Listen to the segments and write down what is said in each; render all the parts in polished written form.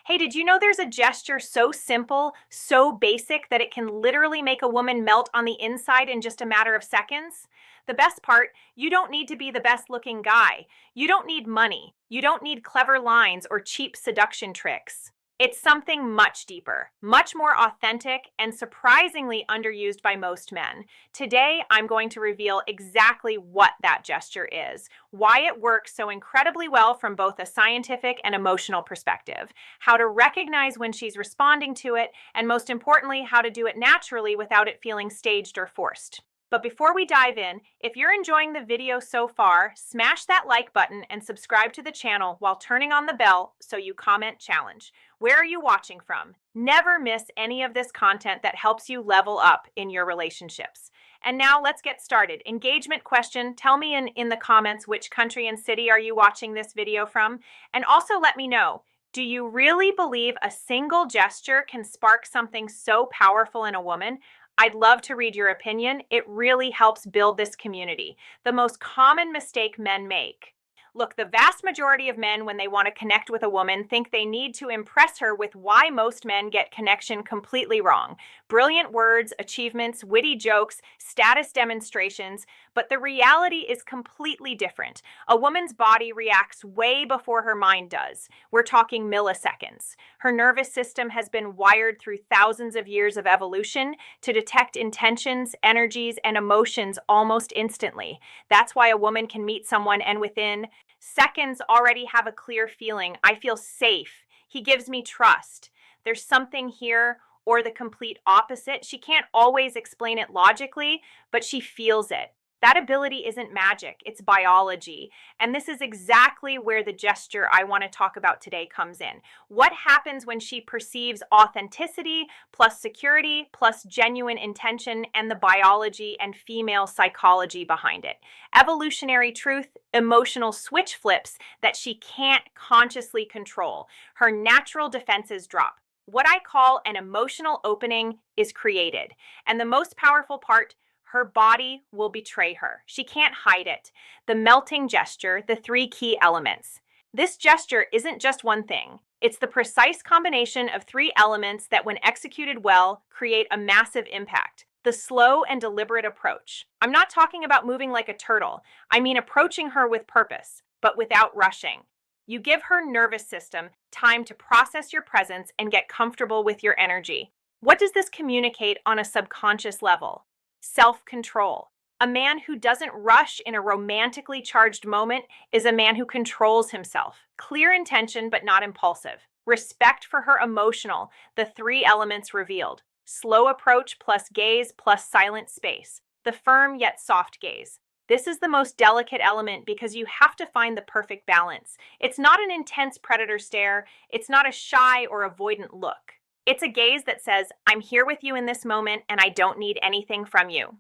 Hey, did you know there's a gesture so simple, so basic that it can literally make a woman melt on the inside in just a matter of seconds? The best part, you don't need to be the best looking guy. You don't need money. You don't need clever lines or cheap seduction tricks. It's something much deeper, much more authentic, and surprisingly underused by most men. Today, I'm going to reveal exactly what that gesture is, why it works so incredibly well from both a scientific and emotional perspective, how to recognize when she's responding to it, and most importantly, how to do it naturally without it feeling staged or forced. But before we dive in, if you're enjoying the video so far, smash that like button and subscribe to the channel while turning on the bell so you comment challenge. Where are you watching from? Never miss any of this content that helps you level up in your relationships. And now let's get started. Engagement question, tell me in the comments which country and city are you watching this video from? And also let me know, do you really believe a single gesture can spark something so powerful in a woman? I'd love to read your opinion. It really helps build this community. The most common mistake men make. Look, the vast majority of men, when they want to connect with a woman, think they need to impress her with why most men get connection completely wrong. Brilliant words, achievements, witty jokes, status demonstrations, but the reality is completely different. A woman's body reacts way before her mind does. We're talking milliseconds. Her nervous system has been wired through thousands of years of evolution to detect intentions, energies, and emotions almost instantly. That's why a woman can meet someone and within seconds already have a clear feeling. I feel safe. He gives me trust. There's something here, or the complete opposite. She can't always explain it logically, but she feels it. That ability isn't magic, it's biology. And this is exactly where the gesture I want to talk about today comes in. What happens when she perceives authenticity plus security plus genuine intention and the biology and female psychology behind it? Evolutionary truth, emotional switch flips that she can't consciously control. Her natural defenses drop. What I call an emotional opening is created. And the most powerful part, her body will betray her. She can't hide it. The melting gesture, the three key elements. This gesture isn't just one thing. It's the precise combination of three elements that, when executed well, create a massive impact. The slow and deliberate approach. I'm not talking about moving like a turtle. I mean approaching her with purpose, but without rushing. You give her nervous system time to process your presence and get comfortable with your energy. What does this communicate on a subconscious level? Self-control. A man who doesn't rush in a romantically charged moment is a man who controls himself. Clear intention, but not impulsive. Respect for her emotional, the three elements revealed. Slow approach plus gaze plus silent space. The firm yet soft gaze. This is the most delicate element because you have to find the perfect balance. It's not an intense predator stare. It's not a shy or avoidant look. It's a gaze that says, I'm here with you in this moment and I don't need anything from you.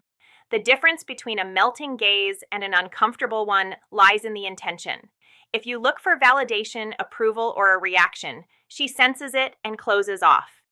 The difference between a melting gaze and an uncomfortable one lies in the intention. If you look for validation, approval, or a reaction, she senses it and closes off.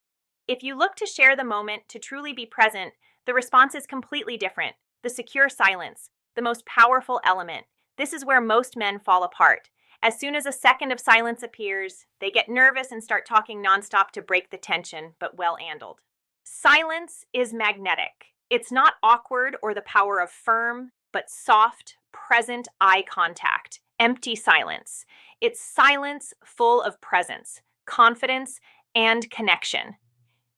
If you look to share the moment, to truly be present, the response is completely different. The secure silence, the most powerful element. This is where most men fall apart. As soon as a second of silence appears, they get nervous and start talking nonstop to break the tension, but well-handled. Silence is magnetic. It's not awkward or the power of firm, but soft, present eye contact, empty silence. It's silence full of presence, confidence, and connection.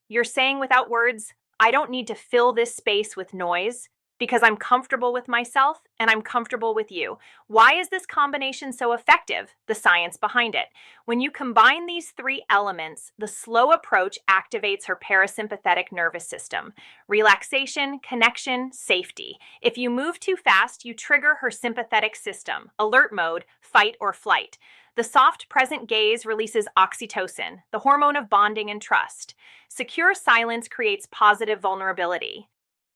You're saying without words, I don't need to fill this space with noise, because I'm comfortable with myself and I'm comfortable with you. Why is this combination so effective? The science behind it. When you combine these three elements, the slow approach activates her parasympathetic nervous system. Relaxation, connection, safety. If you move too fast, you trigger her sympathetic system, alert mode, fight or flight. The soft, present gaze releases oxytocin, the hormone of bonding and trust. Secure silence creates positive vulnerability.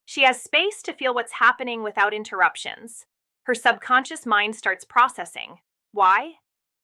She has space to feel what's happening without interruptions. Her subconscious mind starts processing. Why?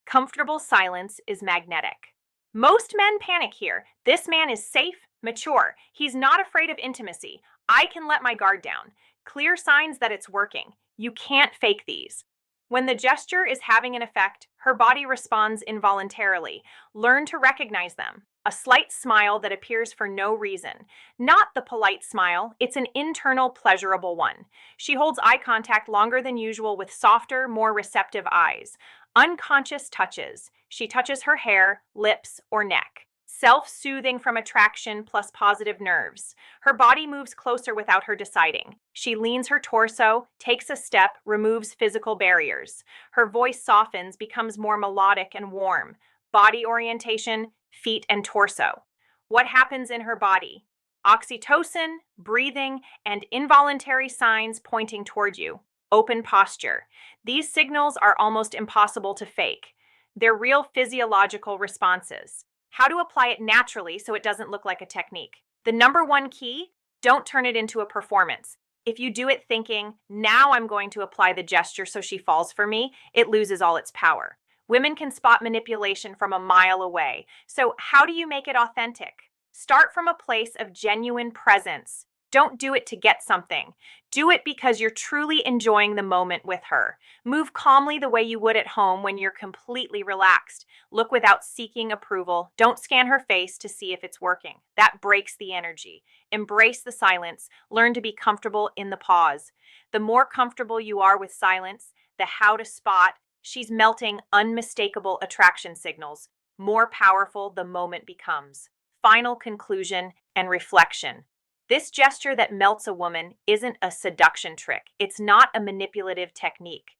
Comfortable silence is magnetic. Most men panic here. This man is safe, mature. He's not afraid of intimacy. I can let my guard down. Clear signs that it's working. You can't fake these. When the gesture is having an effect, Her body responds involuntarily. Learn to recognize them. A slight smile that appears for no reason. Not the polite smile, it's an internal, pleasurable one. She holds eye contact longer than usual with softer, more receptive eyes. Unconscious touches. She touches her hair, lips, or neck. Self-soothing from attraction plus positive nerves. Her body moves closer without her deciding. She leans her torso, takes a step, removes physical barriers. Her voice softens, becomes more melodic and warm. Body orientation, feet and torso. What happens in her body? Oxytocin, breathing, and involuntary signs pointing toward you. Open posture. These signals are almost impossible to fake. They're real physiological responses. How to apply it naturally so it doesn't look like a technique. The number one key, don't turn it into a performance. If you do it thinking, now I'm going to apply the gesture so she falls for me, it loses all its power. Women can spot manipulation from a mile away. So how do you make it authentic? Start from a place of genuine presence. Don't do it to get something. Do it because you're truly enjoying the moment with her. Move calmly the way you would at home when you're completely relaxed. Look without seeking approval. Don't scan her face to see if it's working. That breaks the energy. Embrace the silence. Learn to be comfortable in the pause. The more comfortable you are with silence, the how to spot, she's melting unmistakable attraction signals. More powerful the moment becomes. Final conclusion and reflection. This gesture that melts a woman isn't a seduction trick. It's not a manipulative technique.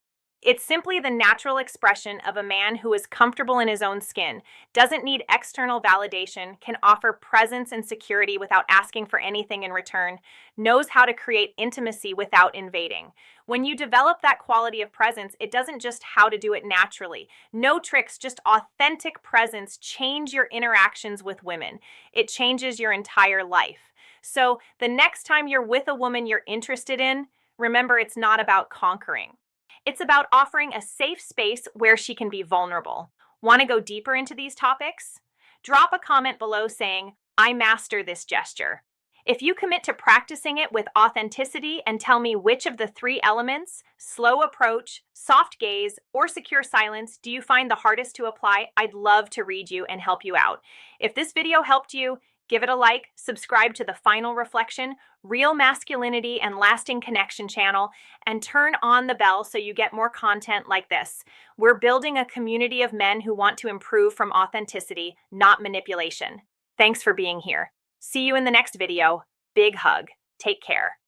It's simply the natural expression of a man who is comfortable in his own skin, doesn't need external validation, can offer presence and security without asking for anything in return, knows how to create intimacy without invading. When you develop that quality of presence, it doesn't just how to do it naturally. No tricks, just authentic presence change your interactions with women. It changes your entire life. So the next time you're with a woman you're interested in, remember it's not about conquering. It's about offering a safe space where she can be vulnerable. Want to go deeper into these topics? Drop a comment below saying, I master this gesture. If you commit to practicing it with authenticity and tell me which of the three elements, slow approach, soft gaze, or secure silence, do you find the hardest to apply, I'd love to read you and help you out. If this video helped you, give it a like, subscribe to the Final Reflection, Real Masculinity and Lasting Connection channel, and turn on the bell so you get more content like this. We're building a community of men who want to improve from authenticity, not manipulation. Thanks for being here. See you in the next video. Big hug. Take care.